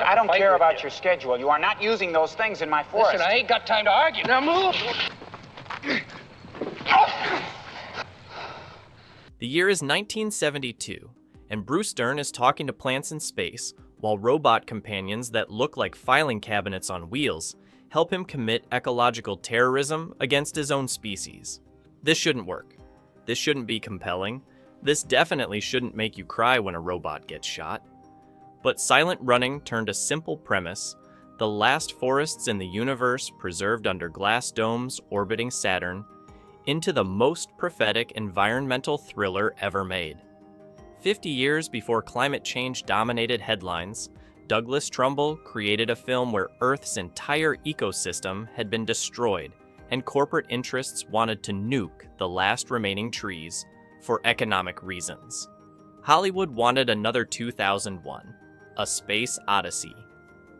I don't care about your schedule. You are not using those things in my forest. Listen, I ain't got time to argue. Now move! The year is 1972, and Bruce Dern is talking to plants in space, while robot companions that look like filing cabinets on wheels help him commit ecological terrorism against his own species. This shouldn't work. This shouldn't be compelling. This definitely shouldn't make you cry when a robot gets shot. But Silent Running turned a simple premise, the last forests in the universe preserved under glass domes orbiting Saturn, into the most prophetic environmental thriller ever made. 50 years before climate change dominated headlines, Douglas Trumbull created a film where Earth's entire ecosystem had been destroyed, and corporate interests wanted to nuke the last remaining trees for economic reasons. Hollywood wanted another 2001, A Space Odyssey.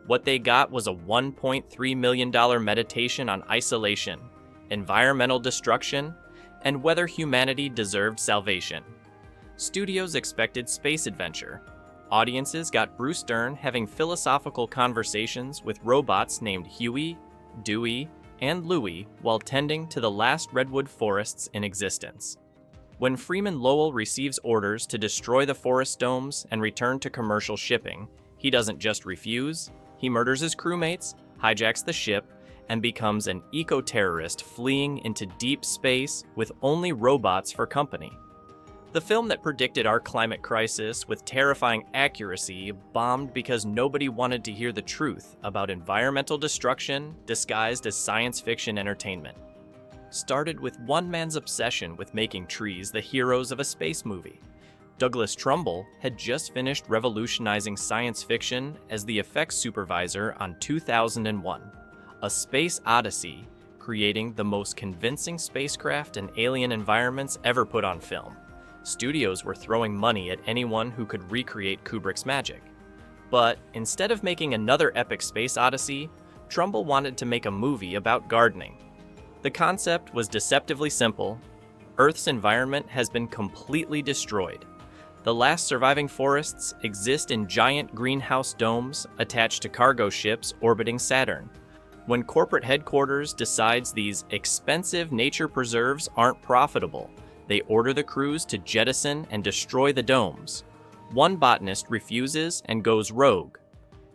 What they got was a $1.3 million meditation on isolation, environmental destruction, and whether humanity deserved salvation. Studios expected space adventure. Audiences got Bruce Dern having philosophical conversations with robots named Huey, Dewey, and Louie while tending to the last redwood forests in existence. When Freeman Lowell receives orders to destroy the forest domes and return to commercial shipping, he doesn't just refuse, he murders his crewmates, hijacks the ship, and becomes an eco-terrorist fleeing into deep space with only robots for company. The film that predicted our climate crisis with terrifying accuracy bombed because nobody wanted to hear the truth about environmental destruction disguised as science fiction entertainment. Started with one man's obsession with making trees the heroes of a space movie. Douglas Trumbull had just finished revolutionizing science fiction as the effects supervisor on 2001, A Space Odyssey, creating the most convincing spacecraft and alien environments ever put on film. Studios were throwing money at anyone who could recreate Kubrick's magic. But instead of making another epic space odyssey, Trumbull wanted to make a movie about gardening. The concept was deceptively simple. Earth's environment has been completely destroyed. The last surviving forests exist in giant greenhouse domes attached to cargo ships orbiting Saturn. When corporate headquarters decides these expensive nature preserves aren't profitable, they order the crews to jettison and destroy the domes. One botanist refuses and goes rogue.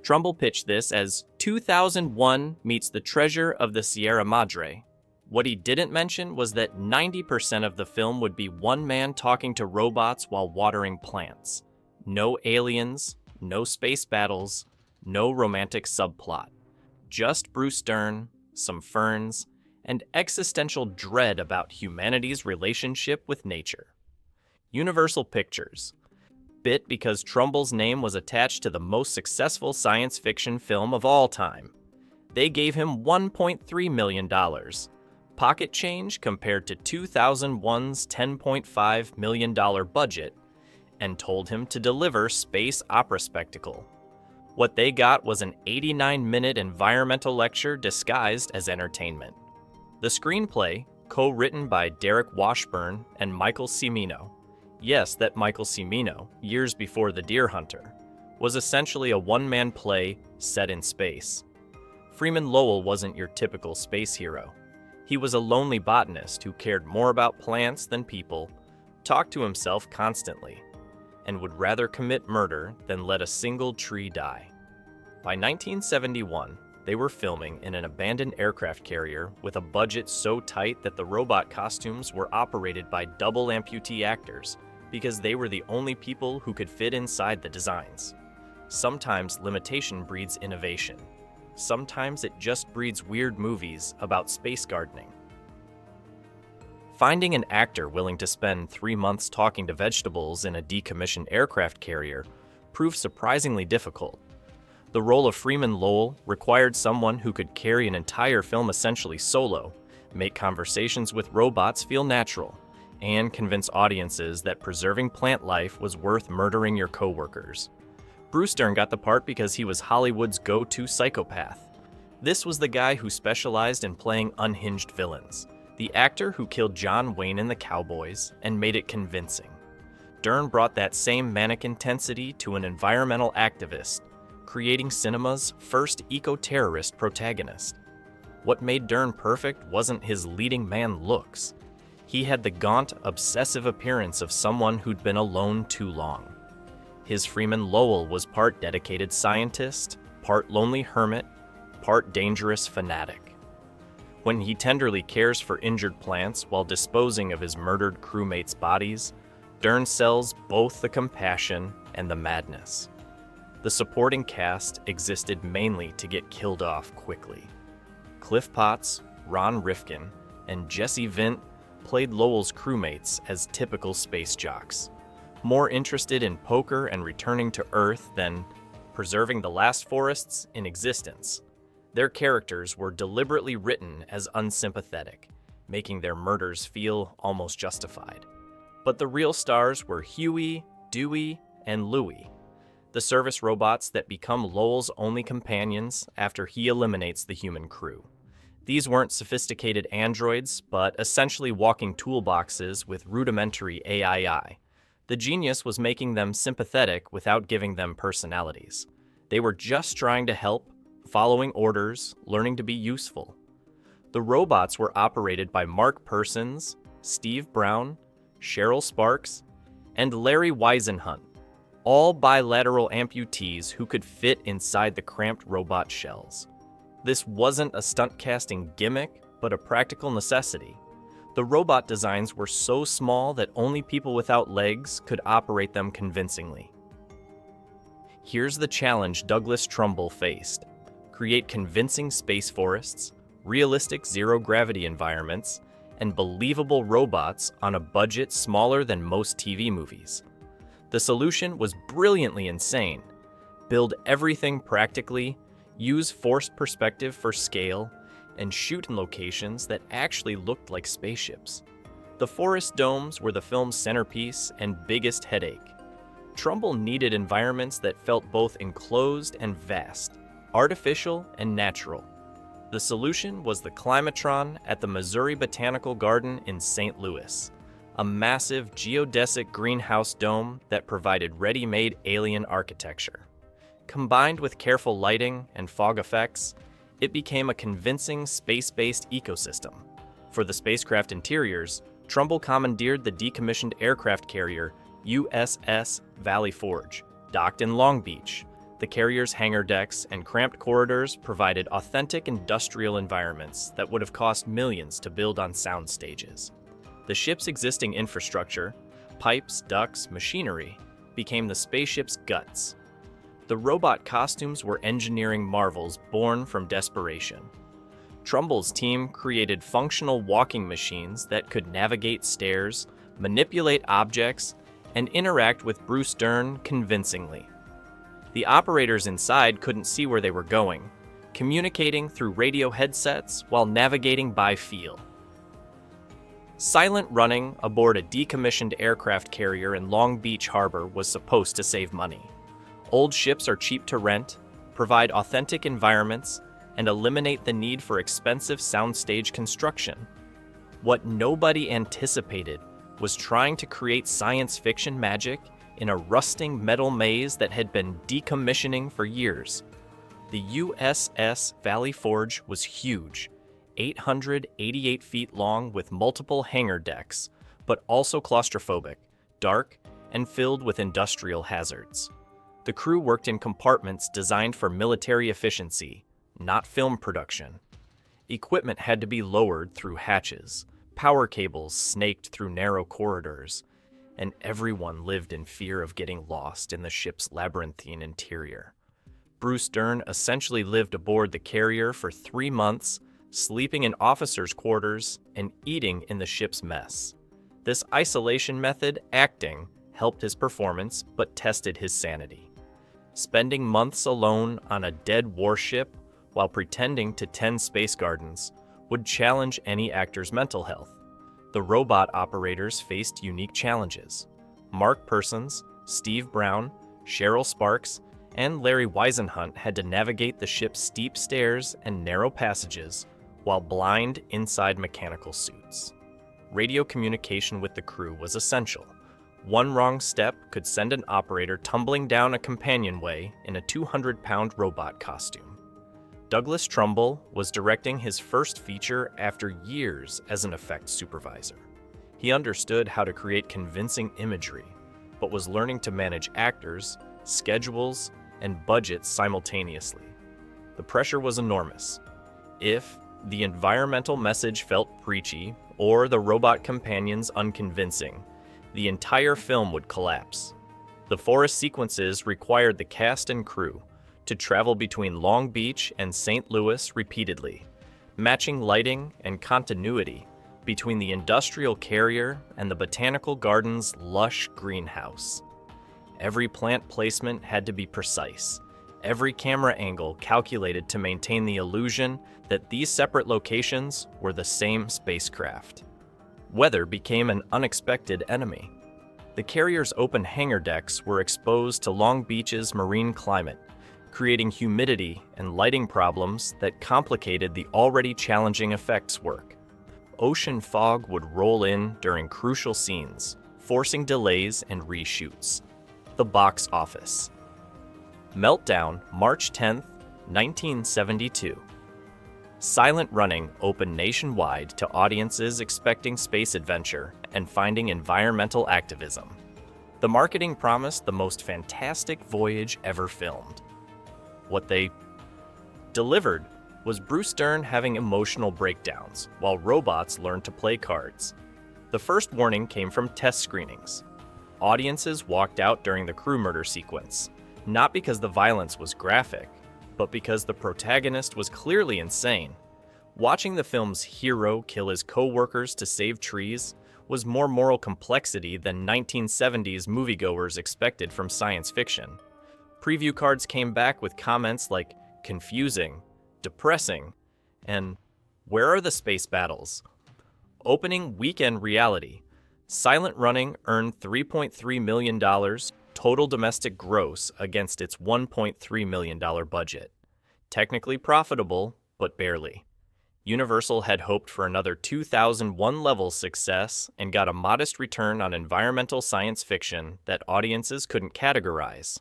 Trumbull pitched this as 2001 meets the treasure of the Sierra Madre. What he didn't mention was that 90% of the film would be one man talking to robots while watering plants. No aliens, no space battles, no romantic subplot. Just Bruce Dern, some ferns, and existential dread about humanity's relationship with nature. Universal Pictures. Bit because Trumbull's name was attached to the most successful science fiction film of all time. They gave him $1.3 million. Pocket change compared to 2001's $10.5 million budget, and told him to deliver space opera spectacle. What they got was an 89-minute environmental lecture disguised as entertainment. The screenplay, co-written by Derek Washburn and Michael Cimino, yes, that Michael Cimino, years before The Deer Hunter, was essentially a one-man play set in space. Freeman Lowell wasn't your typical space hero. He was a lonely botanist who cared more about plants than people, talked to himself constantly, and would rather commit murder than let a single tree die. By 1971, they were filming in an abandoned aircraft carrier with a budget so tight that the robot costumes were operated by double amputee actors because they were the only people who could fit inside the designs. Sometimes limitation breeds innovation. Sometimes it just breeds weird movies about space gardening. Finding an actor willing to spend 3 months talking to vegetables in a decommissioned aircraft carrier proved surprisingly difficult. The role of Freeman Lowell required someone who could carry an entire film essentially solo, make conversations with robots feel natural, and convince audiences that preserving plant life was worth murdering your coworkers. Bruce Dern got the part because he was Hollywood's go-to psychopath. This was the guy who specialized in playing unhinged villains, the actor who killed John Wayne in The Cowboys and made it convincing. Dern brought that same manic intensity to an environmental activist, creating cinema's first eco-terrorist protagonist. What made Dern perfect wasn't his leading man looks. He had the gaunt, obsessive appearance of someone who'd been alone too long. His Freeman Lowell was part dedicated scientist, part lonely hermit, part dangerous fanatic. When he tenderly cares for injured plants while disposing of his murdered crewmates' bodies, Dern sells both the compassion and the madness. The supporting cast existed mainly to get killed off quickly. Cliff Potts, Ron Rifkin, and Jesse Vint played Lowell's crewmates as typical space jocks, more interested in poker and returning to Earth than preserving the last forests in existence. Their characters were deliberately written as unsympathetic, making their murders feel almost justified. But the real stars were Huey, Dewey, and Louie, the service robots that become Lowell's only companions after he eliminates the human crew. These weren't sophisticated androids, but essentially walking toolboxes with rudimentary AII. The genius was making them sympathetic without giving them personalities. They were just trying to help, following orders, learning to be useful. The robots were operated by Mark Persons, Steve Brown, Cheryl Sparks, and Larry Weisenhunt, all bilateral amputees who could fit inside the cramped robot shells. This wasn't a stunt casting gimmick, but a practical necessity. The robot designs were so small that only people without legs could operate them convincingly. Here's the challenge Douglas Trumbull faced: create convincing space forests, realistic zero-gravity environments, and believable robots on a budget smaller than most TV movies. The solution was brilliantly insane. Build everything practically, use forced perspective for scale, and shoot in locations that actually looked like spaceships. The forest domes were the film's centerpiece and biggest headache. Trumbull needed environments that felt both enclosed and vast, artificial and natural. The solution was the Climatron at the Missouri Botanical Garden in St. Louis, a massive geodesic greenhouse dome that provided ready-made alien architecture. Combined with careful lighting and fog effects, it became a convincing space-based ecosystem. For the spacecraft interiors, Trumbull commandeered the decommissioned aircraft carrier USS Valley Forge, docked in Long Beach. The carrier's hangar decks and cramped corridors provided authentic industrial environments that would have cost millions to build on sound stages. The ship's existing infrastructure, pipes, ducts, machinery, became the spaceship's guts. The robot costumes were engineering marvels born from desperation. Trumbull's team created functional walking machines that could navigate stairs, manipulate objects, and interact with Bruce Dern convincingly. The operators inside couldn't see where they were going, communicating through radio headsets while navigating by feel. Silent running aboard a decommissioned aircraft carrier in Long Beach Harbor was supposed to save money. Old ships are cheap to rent, provide authentic environments, and eliminate the need for expensive soundstage construction. What nobody anticipated was trying to create science fiction magic in a rusting metal maze that had been decommissioning for years. The USS Valley Forge was huge, 888 feet long with multiple hangar decks, but also claustrophobic, dark, and filled with industrial hazards. The crew worked in compartments designed for military efficiency, not film production. Equipment had to be lowered through hatches, power cables snaked through narrow corridors, and everyone lived in fear of getting lost in the ship's labyrinthine interior. Bruce Dern essentially lived aboard the carrier for 3 months, sleeping in officers' quarters and eating in the ship's mess. This isolation method, acting, helped his performance but tested his sanity. Spending months alone on a dead warship while pretending to tend space gardens would challenge any actor's mental health. The robot operators faced unique challenges. Mark Persons, Steve Brown, Cheryl Sparks, and Larry Weisenhunt had to navigate the ship's steep stairs and narrow passages while blind inside mechanical suits. Radio communication with the crew was essential. One wrong step could send an operator tumbling down a companionway in a 200-pound robot costume. Douglas Trumbull was directing his first feature after years as an effects supervisor. He understood how to create convincing imagery, but was learning to manage actors, schedules, and budgets simultaneously. The pressure was enormous. If the environmental message felt preachy or the robot companions unconvincing, the entire film would collapse. The forest sequences required the cast and crew to travel between Long Beach and St. Louis repeatedly, matching lighting and continuity between the industrial carrier and the botanical garden's lush greenhouse. Every plant placement had to be precise, every camera angle calculated to maintain the illusion that these separate locations were the same spacecraft. Weather became an unexpected enemy. The carrier's open hangar decks were exposed to Long Beach's marine climate, creating humidity and lighting problems that complicated the already challenging effects work. Ocean fog would roll in during crucial scenes, forcing delays and reshoots. The box office. Meltdown, March 10, 1972. Silent Running opened nationwide to audiences expecting space adventure and finding environmental activism. The marketing promised the most fantastic voyage ever filmed. What they delivered was Bruce Dern having emotional breakdowns while robots learned to play cards. The first warning came from test screenings. Audiences walked out during the crew murder sequence, not because the violence was graphic, but because the protagonist was clearly insane. Watching the film's hero kill his co-workers to save trees was more moral complexity than 1970s moviegoers expected from science fiction. Preview cards came back with comments like confusing, depressing, and where are the space battles? Opening weekend reality. Silent Running earned $3.3 million total domestic gross against its $1.3 million budget. Technically profitable, but barely. Universal had hoped for another 2001-level success and got a modest return on environmental science fiction that audiences couldn't categorize.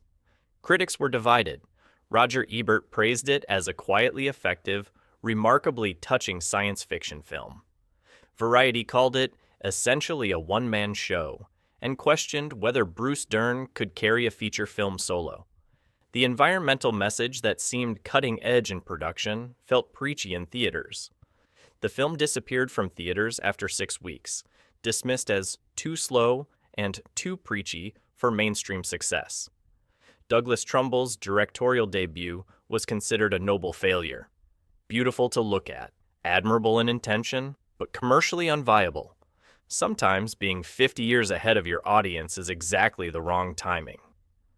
Critics were divided. Roger Ebert praised it as a quietly effective, remarkably touching science fiction film. Variety called it essentially a one-man show, and questioned whether Bruce Dern could carry a feature film solo. The environmental message that seemed cutting-edge in production felt preachy in theaters. The film disappeared from theaters after 6 weeks, dismissed as too slow and too preachy for mainstream success. Douglas Trumbull's directorial debut was considered a noble failure. Beautiful to look at, admirable in intention, but commercially unviable. Sometimes being 50 years ahead of your audience is exactly the wrong timing.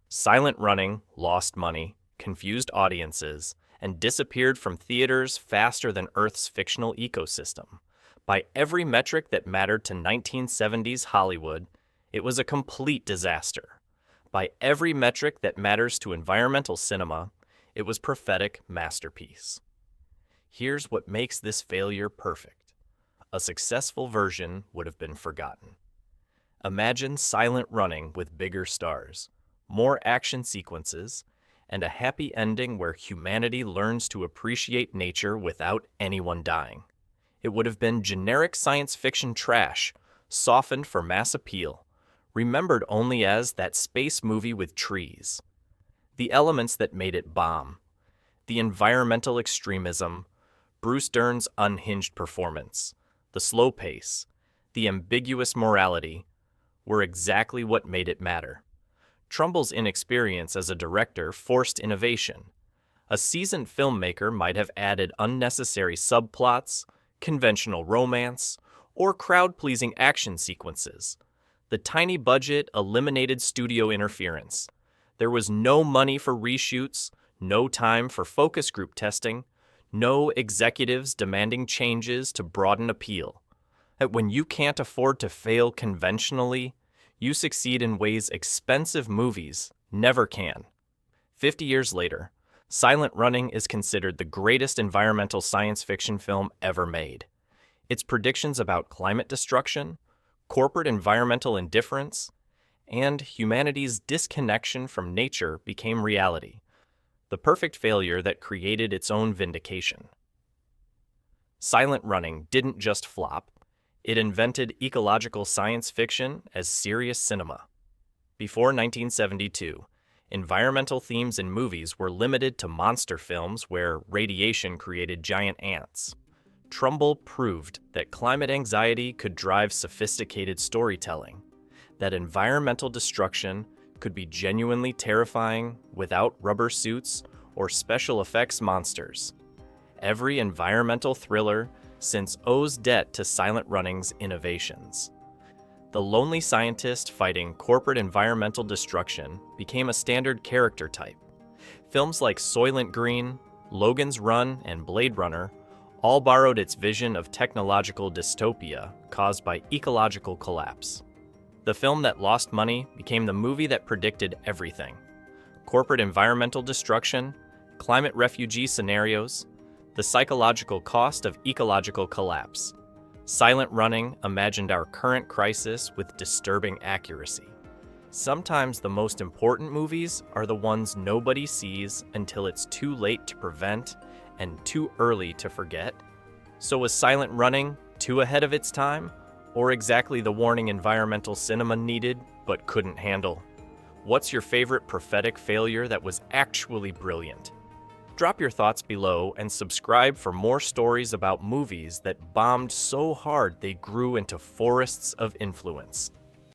Silent Running lost money, confused audiences, and disappeared from theaters faster than Earth's fictional ecosystem. By every metric that mattered to 1970s Hollywood, it was a complete disaster. By every metric that matters to environmental cinema, it was prophetic masterpiece. Here's what makes this failure perfect. A successful version would have been forgotten. Imagine Silent Running with bigger stars, more action sequences, and a happy ending where humanity learns to appreciate nature without anyone dying. It would have been generic science fiction trash, softened for mass appeal, remembered only as that space movie with trees. The elements that made it bomb, the environmental extremism, Bruce Dern's unhinged performance, the slow pace, the ambiguous morality, were exactly what made it matter. Trumbull's inexperience as a director forced innovation. A seasoned filmmaker might have added unnecessary subplots, conventional romance, or crowd-pleasing action sequences. The tiny budget eliminated studio interference. There was no money for reshoots, no time for focus group testing, no executives demanding changes to broaden appeal. When you can't afford to fail conventionally, you succeed in ways expensive movies never can. 50 years later, Silent Running is considered the greatest environmental science fiction film ever made. Its predictions about climate destruction, corporate environmental indifference, and humanity's disconnection from nature became reality, the perfect failure that created its own vindication. Silent Running didn't just flop, it invented ecological science fiction as serious cinema. Before 1972, environmental themes in movies were limited to monster films where radiation created giant ants. Trumbull proved that climate anxiety could drive sophisticated storytelling, that environmental destruction could be genuinely terrifying without rubber suits or special effects monsters. Every environmental thriller since owes debt to Silent Running's innovations. The lonely scientist fighting corporate environmental destruction became a standard character type. Films like Soylent Green, Logan's Run, and Blade Runner all borrowed its vision of technological dystopia caused by ecological collapse. The film that lost money became the movie that predicted everything: corporate environmental destruction, climate refugee scenarios, the psychological cost of ecological collapse. Silent Running imagined our current crisis with disturbing accuracy. Sometimes the most important movies are the ones nobody sees until it's too late to prevent and too early to forget. So was Silent Running too ahead of its time, or exactly the warning environmental cinema needed but couldn't handle? What's your favorite prophetic failure that was actually brilliant? Drop your thoughts below and subscribe for more stories about movies that bombed so hard they grew into forests of influence.